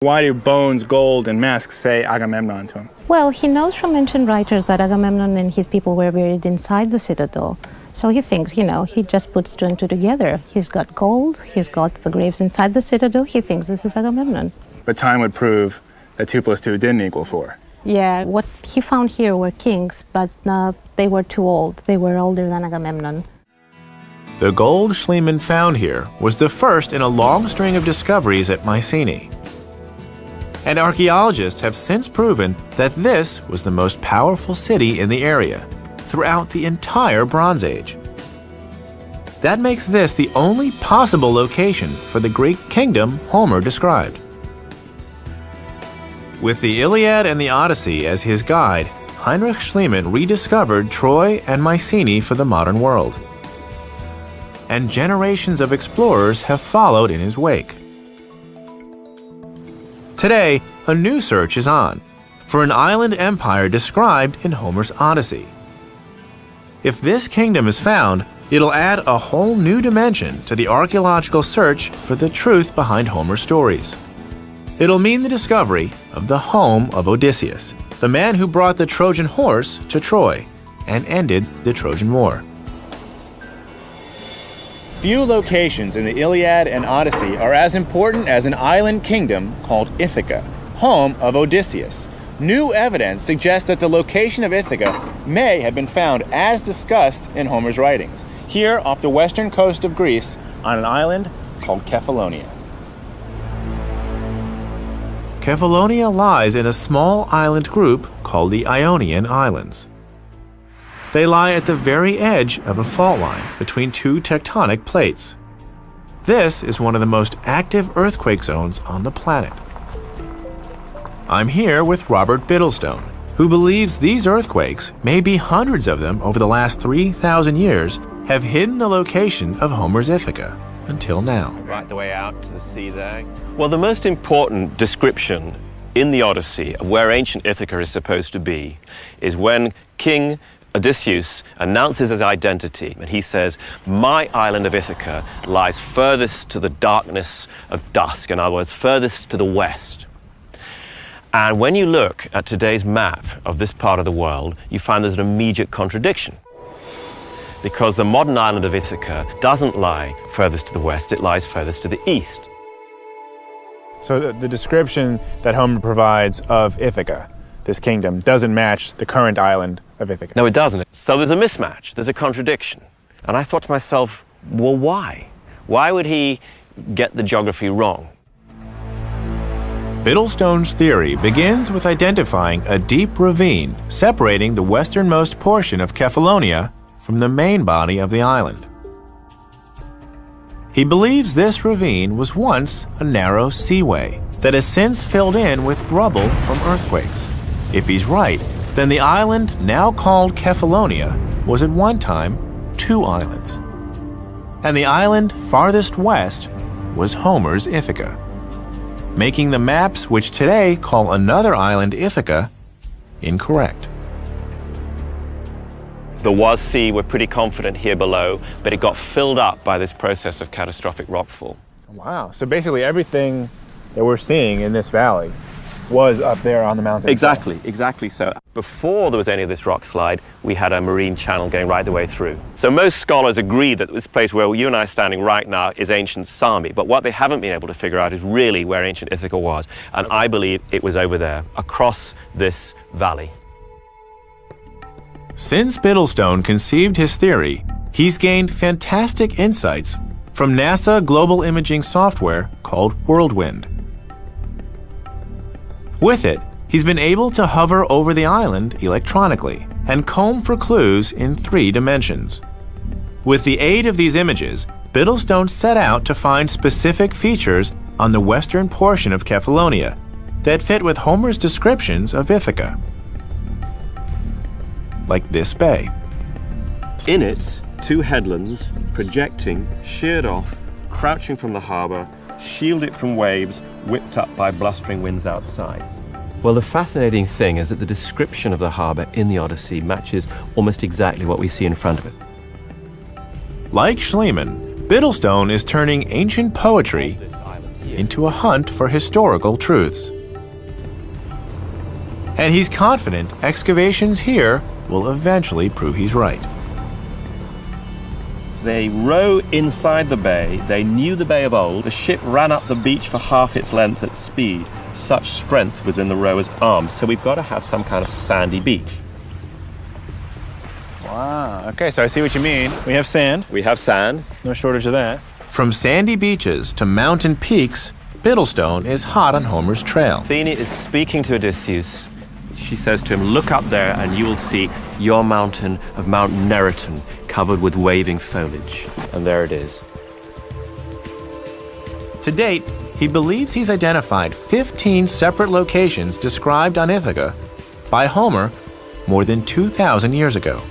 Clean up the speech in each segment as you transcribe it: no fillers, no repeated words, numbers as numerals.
Why do bones, gold, and masks say Agamemnon to him? Well, he knows from ancient writers that Agamemnon and his people were buried inside the citadel. So he thinks, he just puts two and two together. He's got gold, he's got the graves inside the citadel, he thinks this is Agamemnon. But time would prove that 2 + 2 didn't equal 4. Yeah, what he found here were kings, but they were too old. They were older than Agamemnon. The gold Schliemann found here was the first in a long string of discoveries at Mycenae. And archaeologists have since proven that this was the most powerful city in the area throughout the entire Bronze Age. That makes this the only possible location for the Greek kingdom Homer described. With the Iliad and the Odyssey as his guide, Heinrich Schliemann rediscovered Troy and Mycenae for the modern world. And generations of explorers have followed in his wake. Today, a new search is on for an island empire described in Homer's Odyssey. If this kingdom is found, it'll add a whole new dimension to the archaeological search for the truth behind Homer's stories. It'll mean the discovery of the home of Odysseus, the man who brought the Trojan horse to Troy and ended the Trojan War. Few locations in the Iliad and Odyssey are as important as an island kingdom called Ithaca, home of Odysseus. New evidence suggests that the location of Ithaca may have been found as discussed in Homer's writings, here off the western coast of Greece on an island called Kephallonia. Kephallonia lies in a small island group called the Ionian Islands. They lie at the very edge of a fault line between two tectonic plates. This is one of the most active earthquake zones on the planet. I'm here with Robert Bittlestone, who believes these earthquakes, maybe hundreds of them over the last 3,000 years, have hidden the location of Homer's Ithaca until now. Right the way out to the sea there. Well, the most important description in the Odyssey of where ancient Ithaca is supposed to be is when King Odysseus announces his identity, and he says, "My island of Ithaca lies furthest to the darkness of dusk," in other words, furthest to the west. And when you look at today's map of this part of the world, you find there's an immediate contradiction. Because the modern island of Ithaca doesn't lie furthest to the west, it lies furthest to the east. So the description that Homer provides of Ithaca, this kingdom, doesn't match the current island of Ithaca. No, it doesn't. So there's a mismatch, there's a contradiction. And I thought to myself, well, why? Why would he get the geography wrong? Bittlestone's theory begins with identifying a deep ravine separating the westernmost portion of Kephallonia from the main body of the island. He believes this ravine was once a narrow seaway that has since filled in with rubble from earthquakes. If he's right, then the island, now called Kephallonia, was at one time 2 islands. And the island farthest west was Homer's Ithaca, making the maps which today call another island Ithaca incorrect. There was sea, we're pretty confident here below, but it got filled up by this process of catastrophic rockfall. Wow, so basically everything that we're seeing in this valley was up there on the mountain. Exactly so. Before there was any of this rock slide, we had a marine channel going right the way through. So most scholars agree that this place where you and I are standing right now is ancient Sami, but what they haven't been able to figure out is really where ancient Ithaca was, and I believe it was over there, across this valley. Since Bittlestone conceived his theory, he's gained fantastic insights from NASA global imaging software called Whirlwind. With it, he's been able to hover over the island electronically and comb for clues in 3 dimensions. With the aid of these images, Bittlestone set out to find specific features on the western portion of Kephallonia that fit with Homer's descriptions of Ithaca, like this bay. In it, 2 headlands, projecting, sheared off, crouching from the harbor, shielded from waves, whipped up by blustering winds outside. Well, the fascinating thing is that the description of the harbor in the Odyssey matches almost exactly what we see in front of us. Like Schliemann, Bittlestone is turning ancient poetry into a hunt for historical truths. And he's confident excavations here will eventually prove he's right. They row inside the bay. They knew the bay of old. The ship ran up the beach for half its length at speed. Such strength was in the rowers' arms. So we've got to have some kind of sandy beach. Wow. Okay, so I see what you mean. We have sand. We have sand. No shortage of that. From sandy beaches to mountain peaks, Bittlestone is hot on Homer's trail. Athene is speaking to Odysseus. She says to him, look up there and you will see your mountain of Mount Neriton covered with waving foliage. And there it is. To date, he believes he's identified 15 separate locations described on Ithaca by Homer more than 2,000 years ago.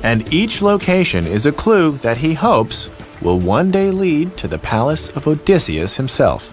And each location is a clue that he hopes will one day lead to the palace of Odysseus himself.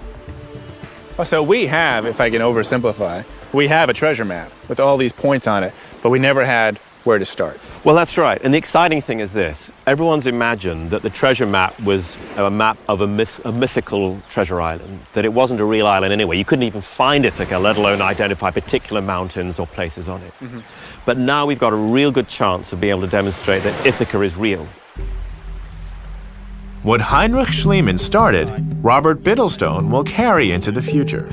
So we have, if I can oversimplify, we have a treasure map with all these points on it, but we never had where to start. Well, that's right. And the exciting thing is this. Everyone's imagined that the treasure map was a map of a mythical treasure island, that it wasn't a real island anyway. You couldn't even find Ithaca, let alone identify particular mountains or places on it. Mm-hmm. But now we've got a real good chance of being able to demonstrate that Ithaca is real. What Heinrich Schliemann started, Robert Bittlestone will carry into the future.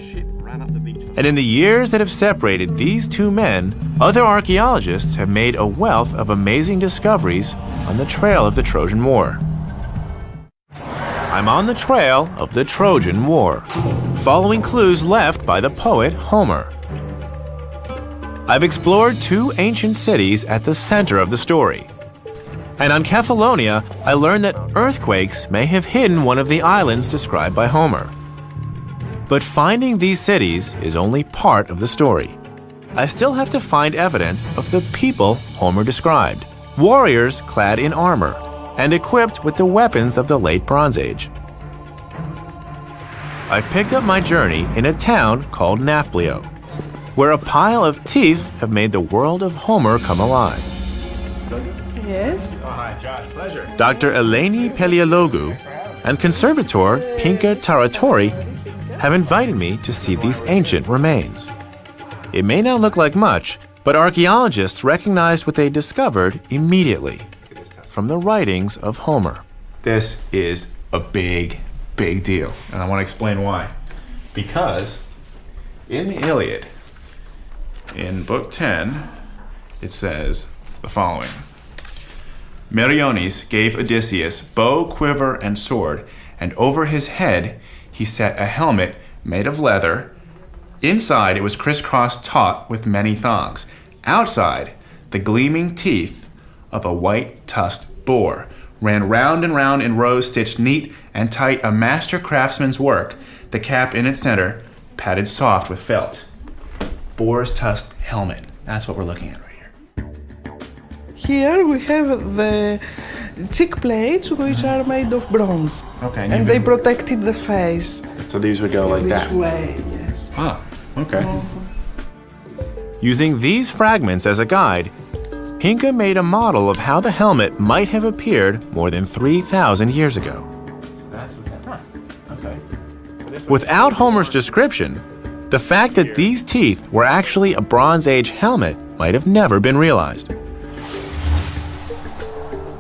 And in the years that have separated these two men, other archaeologists have made a wealth of amazing discoveries on the trail of the Trojan War. I'm on the trail of the Trojan War, following clues left by the poet Homer. I've explored two ancient cities at the center of the story. And on Kephallonia, I learned that earthquakes may have hidden one of the islands described by Homer. But finding these cities is only part of the story. I still have to find evidence of the people Homer described. Warriors clad in armor and equipped with the weapons of the late Bronze Age. I've picked up my journey in a town called Nafplio, where a pile of teeth have made the world of Homer come alive. Yes. Oh, hi, Josh. Pleasure. Dr. Eleni Pelialogu and conservator Pinka Taratori have invited me to see these ancient remains. It may not look like much, but archaeologists recognized what they discovered immediately from the writings of Homer. This is a big, big deal, and I want to explain why. Because in the Iliad, in Book 10, it says the following. Meriones gave Odysseus bow, quiver, and sword, and over his head he set a helmet made of leather. Inside it was crisscrossed taut with many thongs. Outside, the gleaming teeth of a white-tusked boar ran round and round in rows stitched neat and tight, a master craftsman's work, the cap in its center, padded soft with felt. Boar's tusked helmet. That's what we're looking at right here. Here we have the cheek plates, which are made of bronze. Okay. And they protected the face. So these would go like that. This way, yes. Ah, okay. Using these fragments as a guide, Pinka made a model of how the helmet might have appeared more than 3,000 years ago. Okay. Without Homer's description, the fact that these teeth were actually a Bronze Age helmet might have never been realized.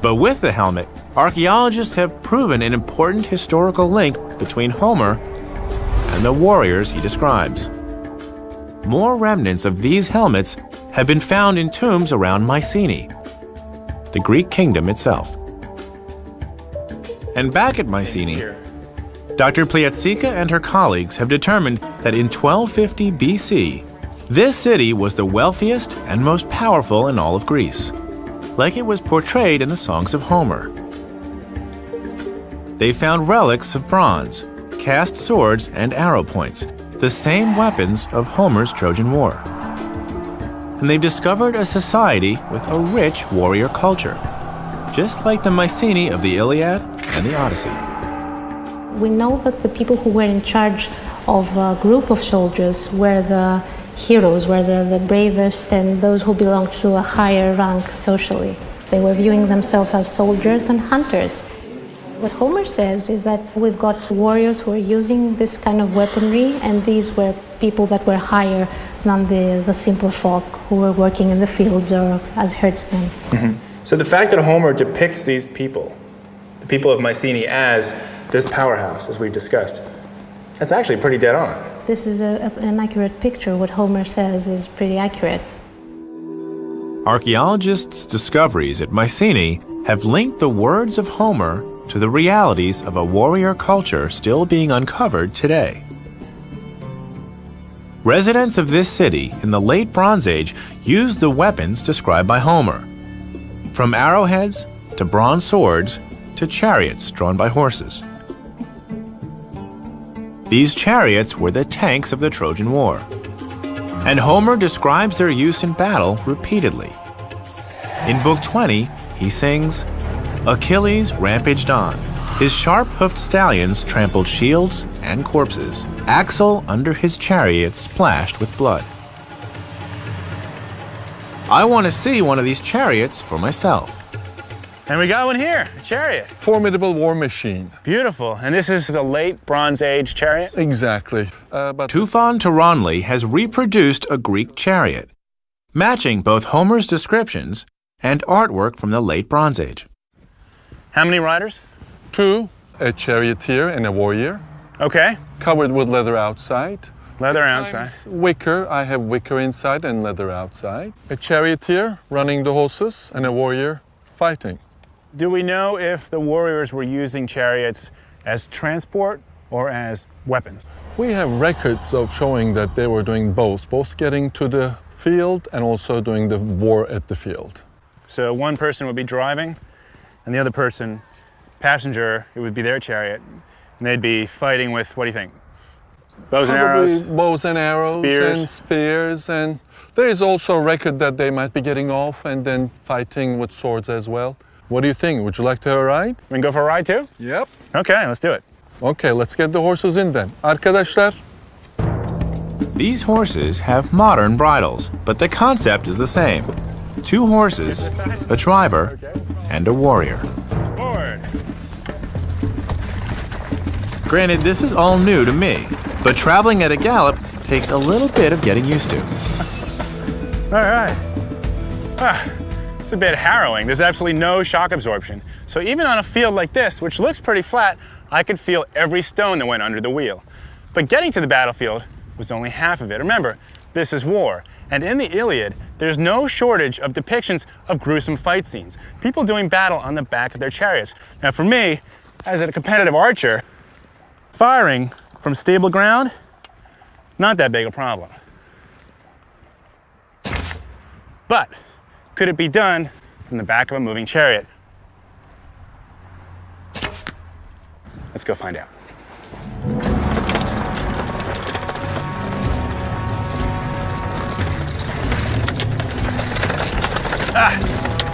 But with the helmet, archaeologists have proven an important historical link between Homer and the warriors he describes. More remnants of these helmets have been found in tombs around Mycenae, the Greek kingdom itself. And back at Mycenae, Dr. Pliatsika and her colleagues have determined that in 1250 BC, this city was the wealthiest and most powerful in all of Greece, like it was portrayed in the songs of Homer. They found relics of bronze, cast swords and arrow points, the same weapons of Homer's Trojan War. And they've discovered a society with a rich warrior culture, just like the Mycenae of the Iliad and the Odyssey. We know that the people who were in charge of a group of soldiers were the heroes, were the bravest and those who belonged to a higher rank socially. They were viewing themselves as soldiers and hunters. What Homer says is that we've got warriors who are using this kind of weaponry, and these were people that were higher than the simpler folk who were working in the fields or as herdsmen. So the fact that Homer depicts these people, the people of Mycenae, as this powerhouse, as we've discussed, that's actually pretty dead on. This is an accurate picture. What Homer says is pretty accurate. Archaeologists' discoveries at Mycenae have linked the words of Homer to the realities of a warrior culture still being uncovered today. Residents of this city in the late Bronze Age used the weapons described by Homer, from arrowheads to bronze swords to chariots drawn by horses. These chariots were the tanks of the Trojan War, and Homer describes their use in battle repeatedly. In Book 20, he sings, Achilles rampaged on. His sharp-hoofed stallions trampled shields and corpses. Axle under his chariot splashed with blood. I want to see one of these chariots for myself. And we got one here, a chariot. Formidable war machine. Beautiful. And this is a late Bronze Age chariot? Exactly. But Tufan Toronli has reproduced a Greek chariot, matching both Homer's descriptions and artwork from the late Bronze Age. How many riders? 2, a charioteer and a warrior, Okay. covered with leather outside. Leather outside. Wicker, I have wicker inside and leather outside. A charioteer running the horses and a warrior fighting. Do we know if the warriors were using chariots as transport or as weapons? We have records of showing that they were doing both getting to the field and also doing the war at the field. So one person would be driving, and the other person, passenger, it would be their chariot, and they'd be fighting with, what do you think? Bows and Probably arrows? bows and arrows Spears. and spears, and there is also a record that they might be getting off and then fighting with swords as well. What do you think? Would you like to have a ride? We can go for a ride too? Yep. Okay, let's do it. Okay, let's get the horses in then. Arkadaşlar. These horses have modern bridles, but the concept is the same. 2 horses, a driver, and a warrior. Forward. Granted, this is all new to me, but traveling at a gallop takes a little bit of getting used to. All right. It's a bit harrowing. There's absolutely no shock absorption. So even on a field like this, which looks pretty flat, I could feel every stone that went under the wheel. But getting to the battlefield was only half of it. Remember, this is war. And in the Iliad, there's no shortage of depictions of gruesome fight scenes. People doing battle on the back of their chariots. Now for me, as a competitive archer, firing from stable ground, not that big a problem. But could it be done from the back of a moving chariot? Let's go find out.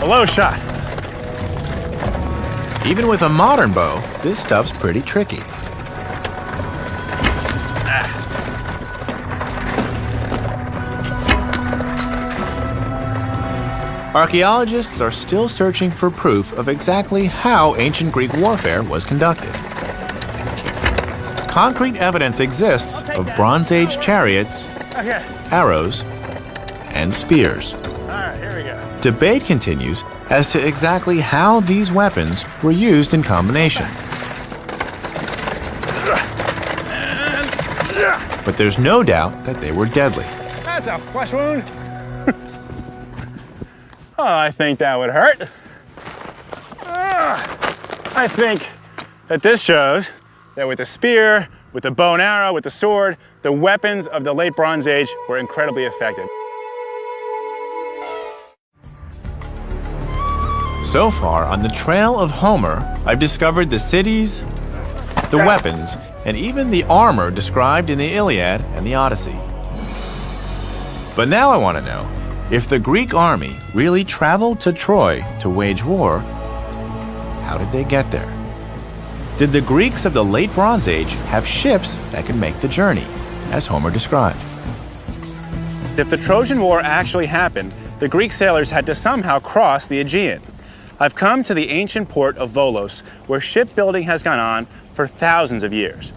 A low shot. Even with a modern bow, this stuff's pretty tricky. Archaeologists are still searching for proof of exactly how ancient Greek warfare was conducted. Concrete evidence exists of Bronze Age chariots, Okay, arrows, and spears. all right, here we go. Debate continues as to exactly how these weapons were used in combination. But there's no doubt that they were deadly. That's a flesh wound. Oh, I think that would hurt. I think that this shows that with the spear, with the bow and arrow, with the sword, the weapons of the late Bronze Age were incredibly effective. So far, on the trail of Homer, I've discovered the cities, the weapons, and even the armor described in the Iliad and the Odyssey. But now I want to know, if the Greek army really traveled to Troy to wage war, how did they get there? Did the Greeks of the late Bronze Age have ships that could make the journey, as Homer described? If the Trojan War actually happened, the Greek sailors had to somehow cross the Aegean. I've come to the ancient port of Volos, where shipbuilding has gone on for thousands of years.